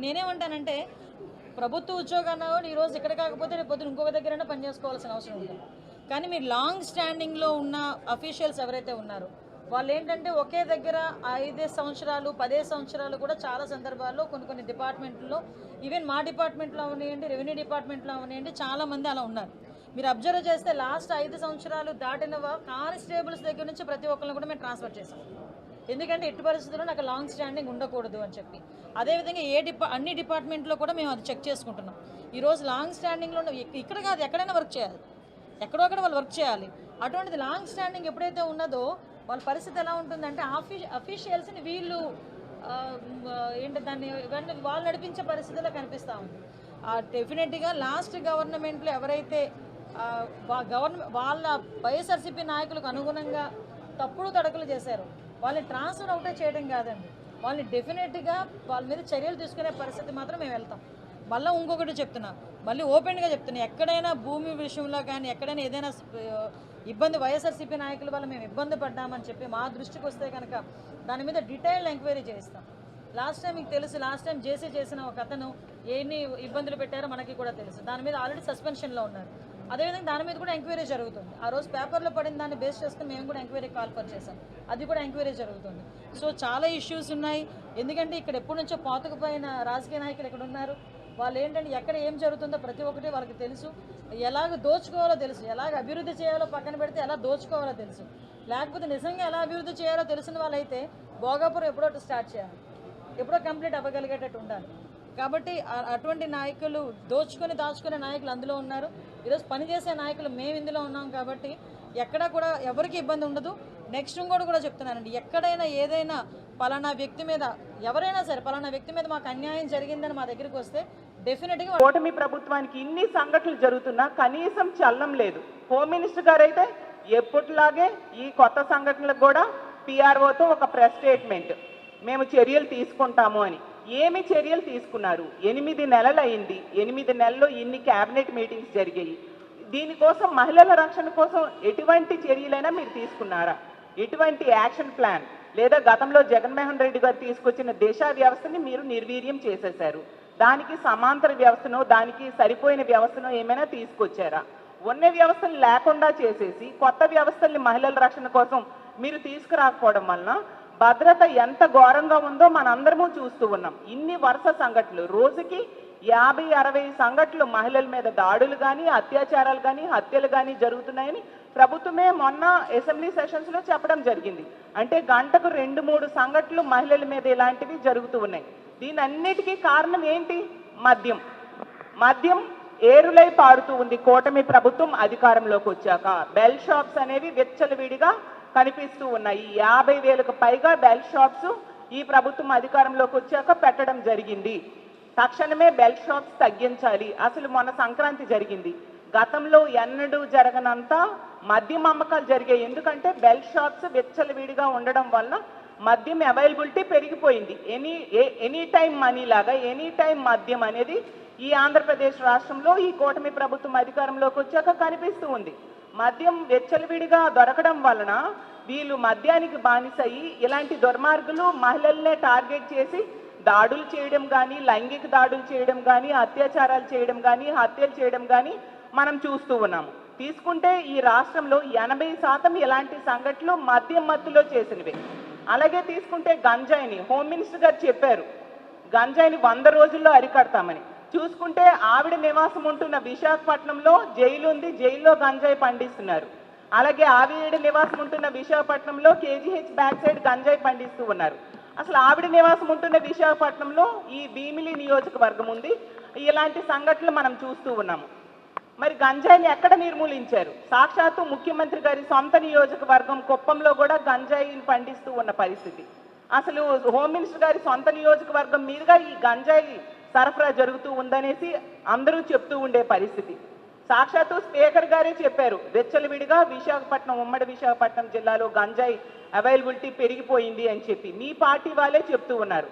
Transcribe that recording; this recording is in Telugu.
నేనేమంటానంటే ప్రభుత్వ ఉద్యోగాన్ని ఈరోజు ఇక్కడ కాకపోతే రేపు పొద్దున ఇంకొక దగ్గరైనా పనిచేసుకోవాల్సిన అవసరం ఉంటుంది. కానీ మీరు లాంగ్ స్టాండింగ్లో ఉన్న అఫీషియల్స్ ఎవరైతే ఉన్నారో వాళ్ళు ఏంటంటే ఒకే దగ్గర 5 సంవత్సరాలు 10 సంవత్సరాలు కూడా చాలా సందర్భాల్లో కొన్ని డిపార్ట్మెంట్లో, ఈవెన్ మా డిపార్ట్మెంట్లో అవనివ్వండి, రెవెన్యూ డిపార్ట్మెంట్లో అవనివ్వండి, చాలామంది అలా ఉన్నారు. మీరు అబ్జర్వ్ చేస్తే లాస్ట్ 5 సంవత్సరాలు దాటిన కానిస్టేబుల్స్ దగ్గర నుంచి ప్రతి ఒక్కరిని కూడా మేము ట్రాన్స్ఫర్ చేసాం. ఎందుకంటే ఎట్టి పరిస్థితుల్లో నాకు లాంగ్ స్టాండింగ్ ఉండకూడదు అని చెప్పి. అదేవిధంగా అన్ని డిపార్ట్మెంట్లో కూడా మేము అది చెక్ చేసుకుంటున్నాం. ఈరోజు లాంగ్ స్టాండింగ్లో ఇక్కడ కాదు ఎక్కడైనా వర్క్ చేయాలి, ఎక్కడో అక్కడ వాళ్ళు వర్క్ చేయాలి. అటువంటిది లాంగ్ స్టాండింగ్ ఎప్పుడైతే ఉన్నదో వాళ్ళ పరిస్థితి ఎలా ఉంటుందంటే అఫీషియల్స్ని వీళ్ళు ఏంటి దాన్ని ఇవన్నీ వాళ్ళు నడిపించే పరిస్థితుల్లో కనిపిస్తూ ఉంది. డెఫినెట్గా లాస్ట్ గవర్నమెంట్లో ఎవరైతే వాళ్ళ వైఎస్ఆర్సీపీ నాయకులకు అనుగుణంగా తప్పుడు తడకలు చేశారో వాళ్ళని ట్రాన్స్ఫర్ అవుటే చేయడం కాదండి, వాళ్ళని డెఫినెట్గా వాళ్ళ మీద చర్యలు తీసుకునే పరిస్థితి మాత్రం మేము వెళ్తాం. మళ్ళీ ఇంకొకటి చెప్తున్నా, మళ్ళీ ఓపెన్గా చెప్తున్నా, ఎక్కడైనా భూమి విషయంలో కానీ ఎక్కడైనా ఏదైనా ఇబ్బంది వైఎస్ఆర్సీపీ నాయకుల వల్ల మేము ఇబ్బంది పడ్డామని చెప్పి మా దృష్టికి వస్తే కనుక దాని మీద డీటెయిల్డ్ ఎంక్వైరీ చేయిస్తాం. లాస్ట్ టైం మీకు తెలుసు, లాస్ట్ టైం జేసీ చేసిన ఒక అతను ఎన్ని ఇబ్బందులు పెట్టారో మనకి కూడా తెలుసు. దాని మీద ఆల్రెడీ సస్పెన్షన్లో ఉన్నారు. అదేవిధంగా దాని మీద కూడా ఎంక్వైరీ జరుగుతుంది. ఆ రోజు పేపర్లో పడిన దాన్ని బేస్ చేసుకుని మేము కూడా ఎంక్వైరీ కాల్ఫర్ చేసాం, అది కూడా ఎంక్వైరీ జరుగుతుంది. సో చాలా ఇష్యూస్ ఉన్నాయి. ఎందుకంటే ఇక్కడ ఎప్పటి నుంచో పాతుకుపోయిన రాజకీయ నాయకులు ఇక్కడ ఉన్నారు. వాళ్ళు ఏంటంటే ఎక్కడ ఏం జరుగుతుందో ప్రతి ఒక్కటి వాళ్ళకి తెలుసు, ఎలాగ దోచుకోవాలో తెలుసు, ఎలాగ అభివృద్ధి చేయాలో పక్కన పెడితే ఎలా దోచుకోవాలో తెలుసు. లేకపోతే నిజంగా ఎలా అభివృద్ధి చేయాలో తెలిసిన వాళ్ళైతే భోగాపురం ఎప్పుడో స్టార్ట్ చేయాలి, ఎప్పుడో కంప్లీట్ అవ్వగలిగేటట్టు ఉండాలి. కాబట్టి అటువంటి నాయకులు దాచుకునే నాయకులు అందులో ఉన్నారు. ఈరోజు పనిచేసే నాయకులు మేము ఇందులో ఉన్నాం. కాబట్టి ఎక్కడా కూడా ఎవరికి ఇబ్బంది ఉండదు. నెక్స్ట్ ఇంకోటి కూడా చెప్తున్నానండి, ఎక్కడైనా ఏదైనా పలానా వ్యక్తి మీద ఎవరైనా సరే పలానా వ్యక్తి మీద మాకు అన్యాయం జరిగిందని మా దగ్గరికి వస్తే డెఫినెట్గా కూటమి ప్రభుత్వానికి ఇన్ని సంఘటనలు జరుగుతున్నా కనీసం చలనం లేదు. హోమ్ మినిస్టర్ గారు అయితే ఎప్పటిలాగే ఈ కొత్త సంఘటనలకు కూడా పిఆర్ఓతో ఒక ప్రెస్ స్టేట్మెంట్, మేము చర్యలు తీసుకుంటాము అని. ఏమి చర్యలు తీసుకున్నారు? 8 నెలలు అయింది. 8 నెలల్లో ఇన్ని క్యాబినెట్ మీటింగ్స్ జరిగాయి. దీనికోసం మహిళల రక్షణ కోసం ఎటువంటి చర్యలైనా మీరు తీసుకున్నారా? ఎటువంటి యాక్షన్ ప్లాన్ లేదా గతంలో జగన్మోహన్ రెడ్డి గారు తీసుకొచ్చిన దిశ వ్యవస్థని మీరు నిర్వీర్యం చేసేశారు. దానికి సమాంతర వ్యవస్థనో దానికి సరిపోయిన వ్యవస్థనో ఏమైనా తీసుకొచ్చారా? ఉన్న వ్యవస్థలు లేకుండా చేసేసి కొత్త వ్యవస్థల్ని మహిళల రక్షణ కోసం మీరు తీసుకురాకపోవడం వలన భద్రత ఎంత ఘోరంగా ఉందో మనందరము చూస్తూ ఉన్నాం. ఇన్ని వరుస సంఘటనలు, రోజుకి 50-60 సంఘటనలు మహిళల మీద దాడులు కానీ అత్యాచారాలు కానీ హత్యలు కానీ జరుగుతున్నాయని ప్రభుత్వమే మొన్న అసెంబ్లీ సెషన్స్లో చెప్పడం జరిగింది. అంటే గంటకు 2-3 సంఘటనలు మహిళల మీద ఇలాంటివి జరుగుతూ ఉన్నాయి. దీని అన్నిటికీ కారణం ఏంటి? మద్యం ఏరులై పాడుతూ ఉంది. కూటమి ప్రభుత్వం అధికారంలోకి వచ్చాక బెల్ షాప్స్ అనేవి విచ్చలవిడిగా కనిపిస్తూ ఉన్నాయి. 50,000కు పైగా బెల్ షాప్స్ ఈ ప్రభుత్వం అధికారంలోకి వచ్చాక పెట్టడం జరిగింది. తక్షణమే బెల్ షాప్స్ తగ్గించాలి. అసలు మొన్న సంక్రాంతి జరిగింది, గతంలో ఎన్నడూ జరగనంత మద్యం అమ్మకాలు జరిగాయి. ఎందుకంటే బెల్ షాప్స్ విచ్చలవిడిగా ఉండడం వల్ల మద్యం అవైలబిలిటీ పెరిగిపోయింది. ఎనీ టైం మనీ లాగా ఎనీ టైం మద్యం అనేది ఈ ఆంధ్రప్రదేశ్ రాష్ట్రంలో ఈ కూటమి ప్రభుత్వం అధికారంలోకి వచ్చాక కనిపిస్తూ ఉంది. మద్యం వెచ్చలవిడిగా దొరకడం వలన వీళ్ళు మద్యానికి బానిసయ్యి ఇలాంటి దుర్మార్గులు మహిళల్నే టార్గెట్ చేసి దాడులు చేయడం కానీ, లైంగిక దాడులు చేయడం కానీ, అత్యాచారాలు చేయడం కానీ, హత్యలు చేయడం కానీ మనం చూస్తూ ఉన్నాము. తీసుకుంటే ఈ రాష్ట్రంలో 80% ఇలాంటి సంఘటనలు మద్యం మత్తులో చేసినవి. అలాగే తీసుకుంటే గంజాయిని హోమ్ మినిస్టర్ గారు చెప్పారు, గంజాయిని 100 రోజుల్లో అరికడతామని. చూసుకుంటే ఆవిడ నివాసం ఉంటున్న విశాఖపట్నంలో జైలు ఉంది, జైల్లో గంజాయి పండిస్తున్నారు. అలాగే ఆవిడ నివాసం ఉంటున్న విశాఖపట్నంలో కేజీహెచ్ బ్యాక్ సైడ్ గంజాయి పండిస్తూ ఉన్నారు. అసలు ఆవిడ నివాసం ఉంటున్న విశాఖపట్నంలో ఈ భీమిలి నియోజకవర్గం ఉంది. ఇలాంటి సంఘటనలు మనం చూస్తూ ఉన్నాము. మరి గంజాయిని ఎక్కడ నిర్మూలించారు? సాక్షాత్తు ముఖ్యమంత్రి గారి సొంత నియోజకవర్గం కుప్పంలో కూడా గంజాయిని పండిస్తూ ఉన్న పరిస్థితి. అసలు హోమ్ మినిస్టర్ గారి సొంత నియోజకవర్గం మీదుగా ఈ గంజాయి సరఫరా జరుగుతూ ఉందనేసి అందరూ చెప్తూ ఉండే పరిస్థితి. సాక్షాత్తు స్పీకర్ గారే చెప్పారు, వెచ్చలవిడిగా విశాఖపట్నం, ఉమ్మడి విశాఖపట్నం జిల్లాలో గంజాయి అవైలబిలిటీ పెరిగిపోయింది అని చెప్పి. మీ పార్టీ వాళ్ళే చెప్తూ ఉన్నారు.